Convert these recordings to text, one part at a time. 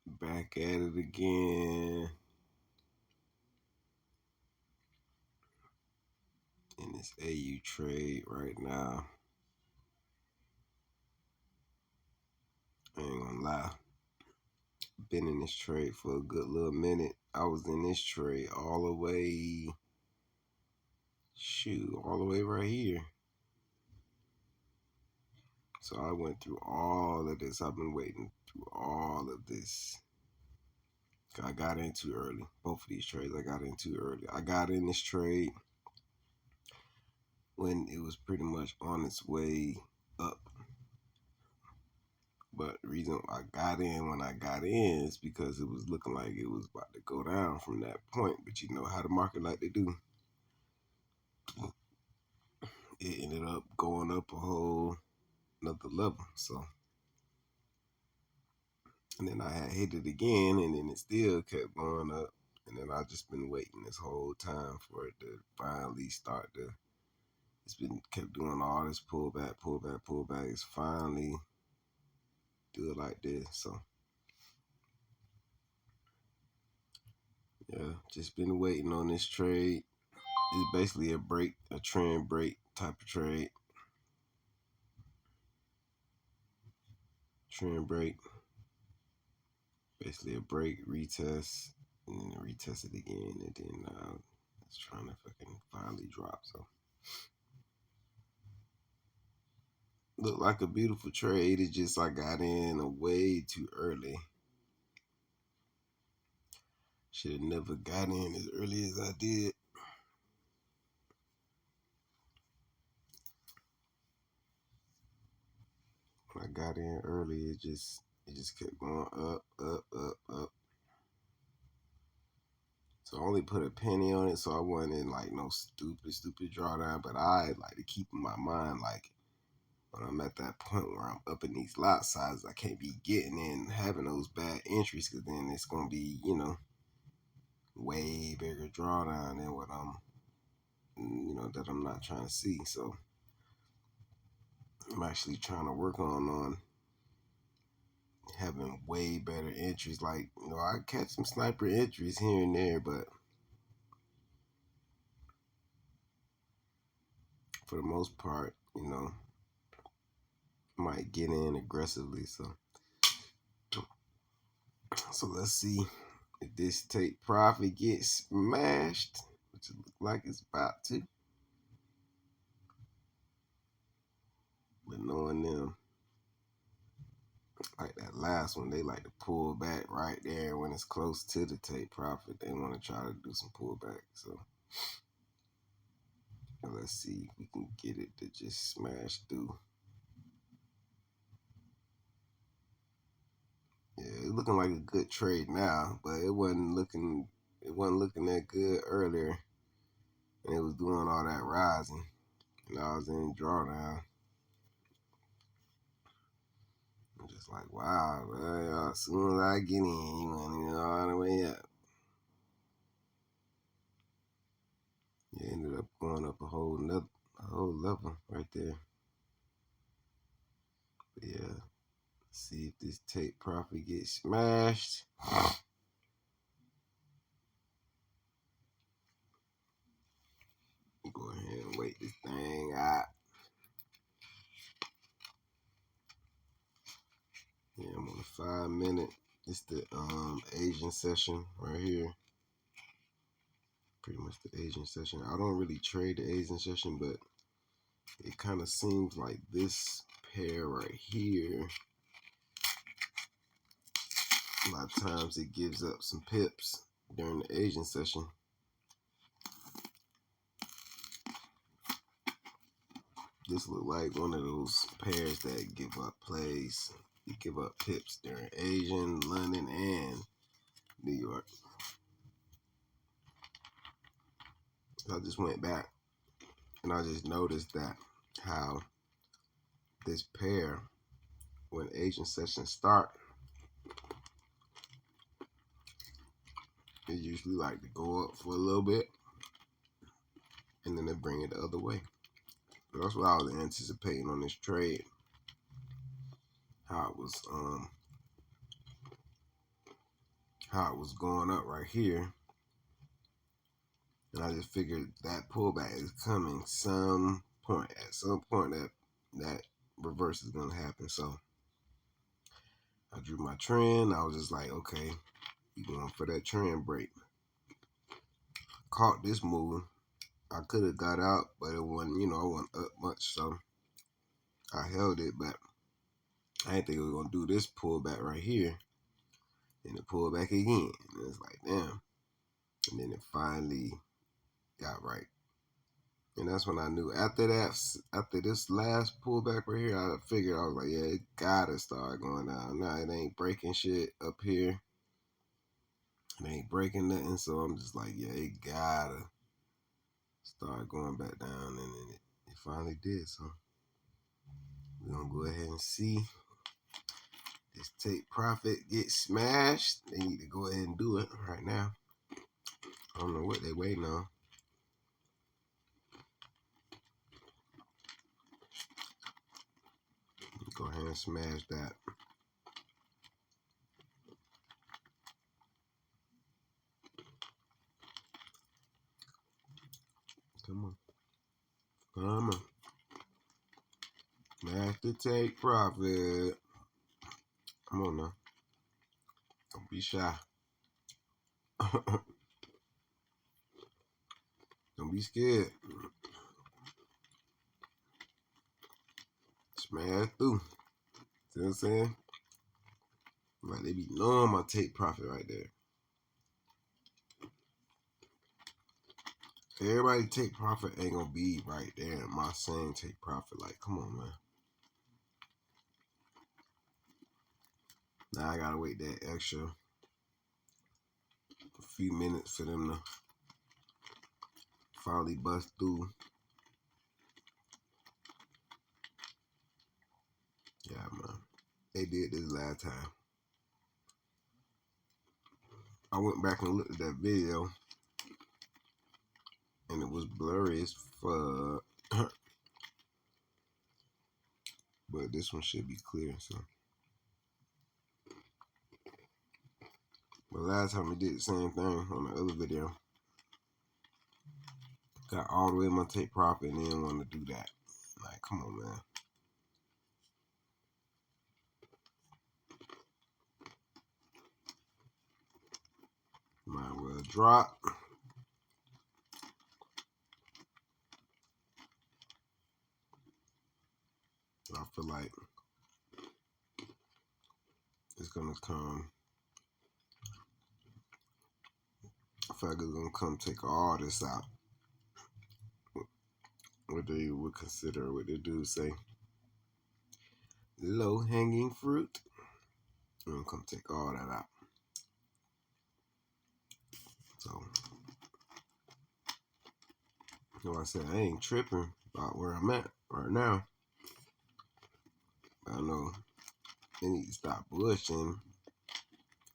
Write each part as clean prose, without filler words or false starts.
Back at it again. In this AU trade right now. I ain't gonna lie. Been in this trade for a good little minute. I was in this trade all the way, all the way right here. So I went through all of this. I've been waiting through all of this. I got in too early. Both of these trades I got in too early. I got in this trade when it was pretty much on its way up. But the reason I got in when I got in is because it was looking like it was about to go down from that point. But you know how the market like to do. It ended up going up a whole another level. So, and then I had hit it again, and then it still kept going up. And then I just been waiting this whole time for it to finally start to. It's been kept doing all this pullback, pullback, pullback. It's finally do it like this. So yeah, just been waiting on this trade. It's basically a trend break type of trade. Trend break. Basically a break, retest, and then retest it again, and then it's trying to fucking finally drop. So look like a beautiful trade. It's just I got in way too early. Should have never got in as early as I did. When I got in early, it just kept going up, up, up, up. So I only put a penny on it, so I wasn't in like no stupid drawdown. But I like to keep in my mind like when I'm at that point where I'm up in these lot sizes, I can't be getting in having those bad entries because then it's gonna be way bigger drawdown than what that I'm not trying to see. So I'm actually trying to work on having way better entries. Like I catch some sniper entries here and there, but for the most part, might get in aggressively. So let's see if this take profit gets smashed, which it looks like it's about to. But knowing them, like that last one, they like to pull back right there when it's close to the take profit. They want to try to do some pullback. So let's see if we can get it to just smash through. Yeah, it's looking like a good trade now, but it wasn't looking that good earlier. And it was doing all that rising. And I was in drawdown. I'm just like, wow, man, as soon as I get in, you want to all the way up. It ended up going up a whole level right there. But yeah, let's see if this take profit gets smashed. Go ahead and wait this thing out. Yeah, I'm on a 5-minute. It's the Asian session right here. Pretty much the Asian session. I don't really trade the Asian session, but it kind of seems like this pair right here, a lot of times it gives up some pips during the Asian session. This look like one of those pairs that give up plays. You give up pips during Asian, London, and New York. So I just went back and I just noticed that how this pair, when Asian sessions start, it usually like to go up for a little bit and then they bring it the other way. That's what I was anticipating on this trade. how it was going up right here. And I just figured that pullback is coming some point. At some point that reverse is gonna happen. So I drew my trend. I was just like, okay, you going for that trend break. Caught this move. I could have got out, but it wasn't, I wasn't up much, so I held it, but I didn't think it was gonna do this pullback right here. And it pulled back again. And it's like, damn. And then it finally got right. And that's when I knew. After this last pullback right here, I figured, I was like, yeah, it gotta start going down. Nah, it ain't breaking shit up here. It ain't breaking nothing. So I'm just like, yeah, it gotta start going back down. And then it finally did. So we're gonna go ahead and see this take profit get smashed. They need to go ahead and do it right now. I don't know what they waiting on. Go ahead and smash that. Come on. Come on. Smash the take profit. Come on now. Don't be shy. Don't be scared. Smash through. See what I'm saying? Like they be knowing my take profit right there. Everybody take profit ain't gonna be right there in my same take profit. Like, come on, man. Now I gotta wait that extra few minutes for them to finally bust through. Yeah, man. They did this last time. I went back and looked at that video, and it was blurry as fuck. But this one should be clear, so. But last time we did the same thing on the other video. Got all the way in my take profit and then want to do that. Like, come on, man. Might well drop. I feel like it's gonna come. I feel like it's gonna come take all this out. What they would consider, what they do say, low hanging fruit. I'm gonna come take all that out. So, like I said, I ain't tripping about where I'm at right now. But I know they need to stop bullshitting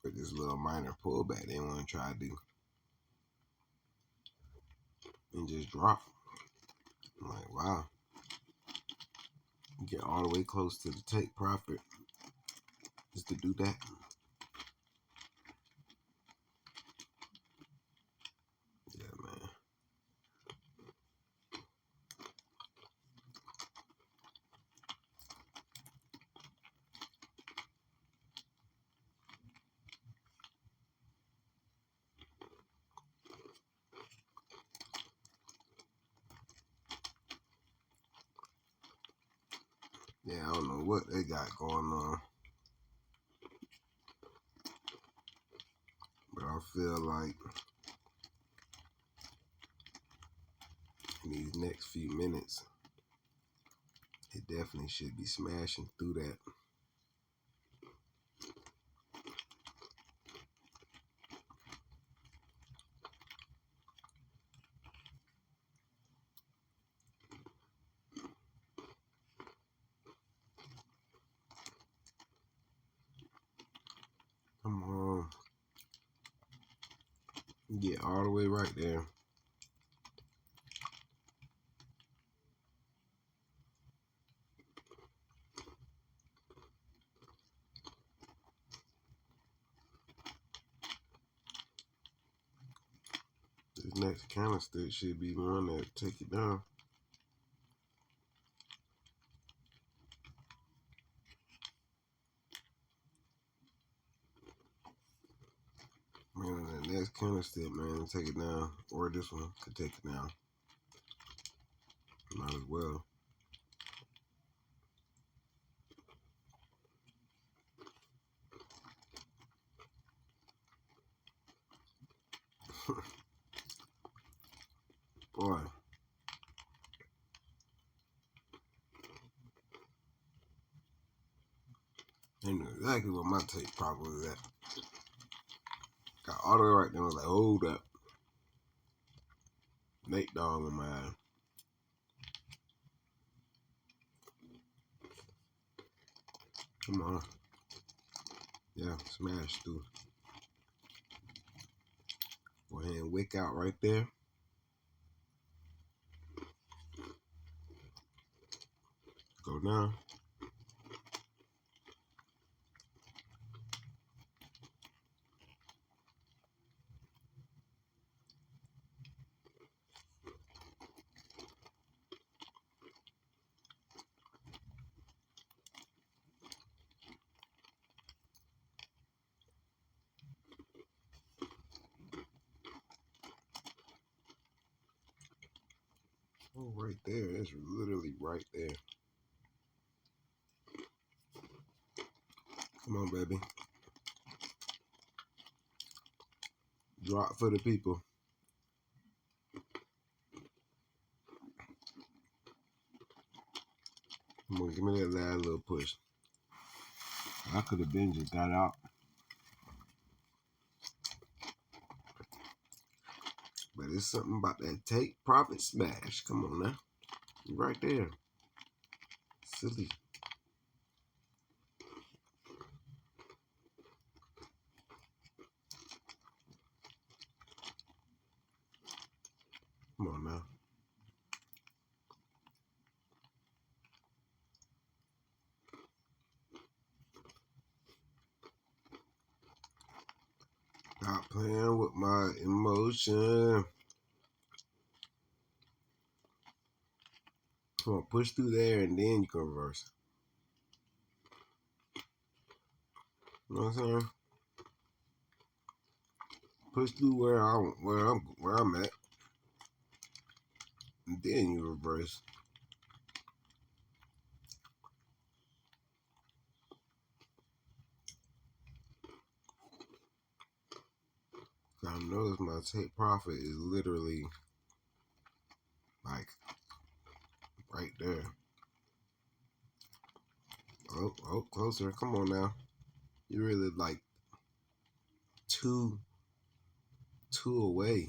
for this little minor pullback they want to try to do and just drop. I'm like, wow. You get all the way close to the take profit just to do that. Yeah, man. Yeah, I don't know what they got going on. But I feel like in these next few minutes, it definitely should be smashing through that. Come on. Get all the way right there. next candlestick should be the one that take it down. Man, that next candlestick, man, take it down. Or this one could take it down. Might as well. Boy. They knew exactly what my take probably was at. Got all the way right there. I was like, hold up. Nate Dogg on my eye. Come on. Yeah, smash through. Go ahead and wick out right there. Go down. Oh, right there. It's literally right there. Come on, baby. Drop for the people. Come on, give me that last little push. I could have been just got out. But it's something about that take, profit, smash. Come on now. Right there. Silly. Come on now. Stop playing with my emotion. Come on, push through there and then you can reverse. You know what I'm saying? Push through where I'm at, and then you reverse. I notice my take profit is literally like right there. Oh, closer. Come on now. You're really like two away,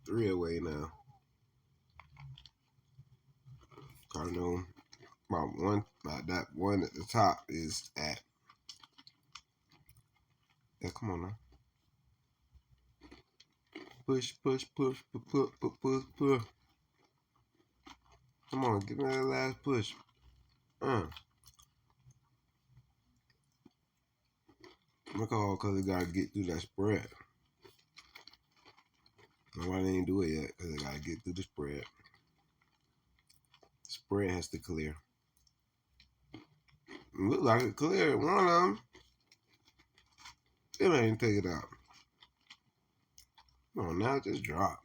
3 away now. I know that one at the top is at. Yeah, come on now. Push. Come on, give me that last push. Look all because it got to get through that spread. Why they ain't do it yet? Because they got to get through the spread. Spread has to clear. It look like it cleared one of them. Still ain't take it out. No, now just drop.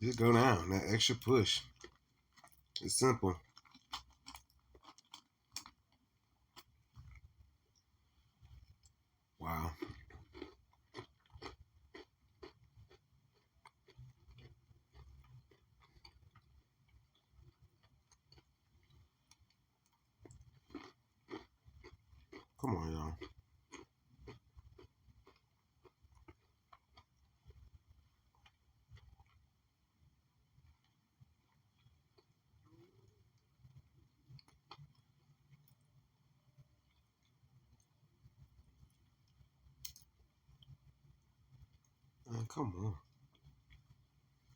Just go down. That extra push. It's simple. Wow. Come on, y'all. Man, come on.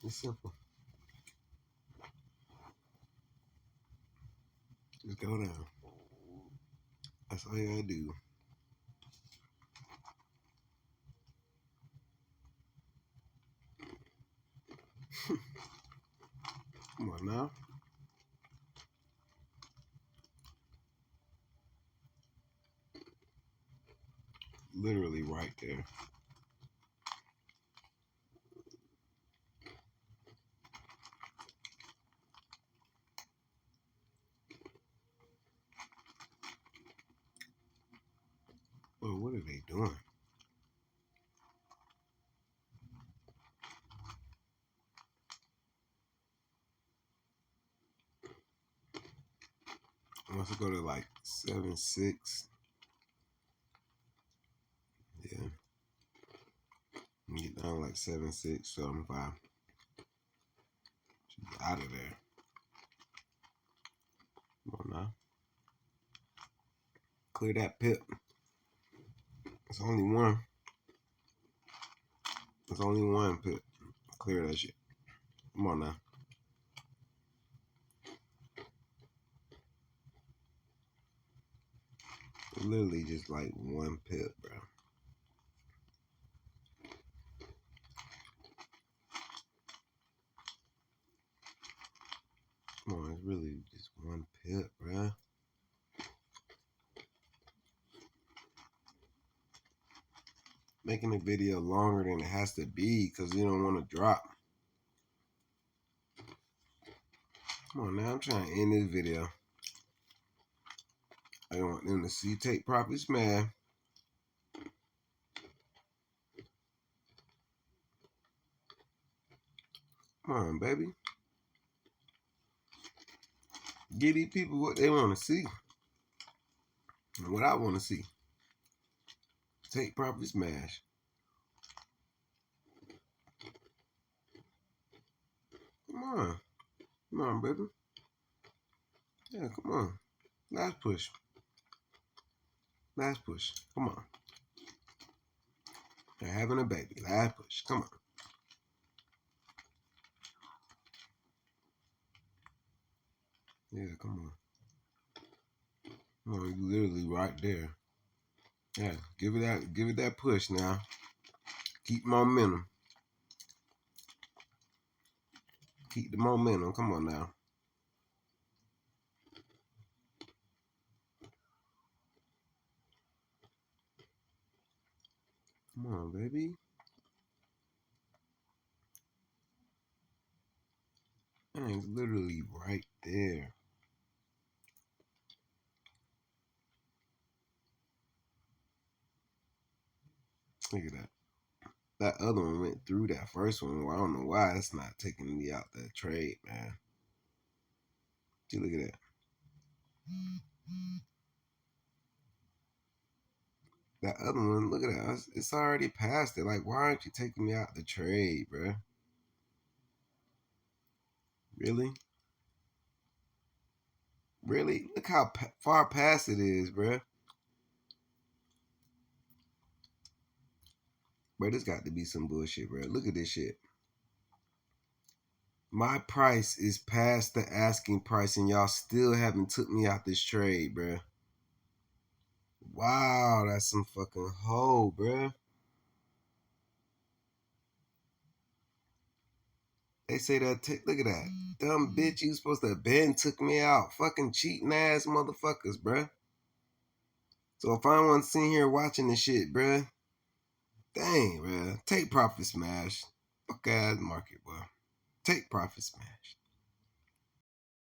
It's simple. Just go down. That's all you gotta do. Come on now. Literally right there. Well, what are they doing? Once I go to like 7-6, yeah, get down like 7-6, 7-5. Should be out of there. Come on now. Clear that pip. It's only one. It's only one pip. Clear that shit. Come on now. Literally just like one pip, bro. Come on, it's really just one pip, bro. Making the video longer than it has to be because you don't want to drop. Come on now, I'm trying to end this video. I don't want them to see take profits, man. Come on, baby. Give these people what they want to see. And what I want to see. Take profit smash. Come on. Come on, baby. Yeah, come on. Last push. Last push. Come on. They're having a baby. Last push. Come on. Yeah, come on. Come on, you literally right there. Yeah, give it that push now. Keep momentum. Keep the momentum. Come on now. Come on, baby. Man, it's literally right there. Look at that. That other one went through that first one. Well, I don't know why it's not taking me out that trade, man. See, look at that. That other one, look at that. It's already past it. Like, why aren't you taking me out the trade, bro? Really? Really? Look how far past it is, bro. Bro, this got to be some bullshit, bro. Look at this shit. My price is past the asking price, and y'all still haven't took me out this trade, bro. Wow, that's some fucking hoe, bro. They say that, look at that. Dumb bitch, you supposed to have been took me out. Fucking cheating ass motherfuckers, bruh. So if I wasn't sitting here watching this shit, bruh, dang, bruh. Take profit smash. Fuck ass market, bro. Take profit smash.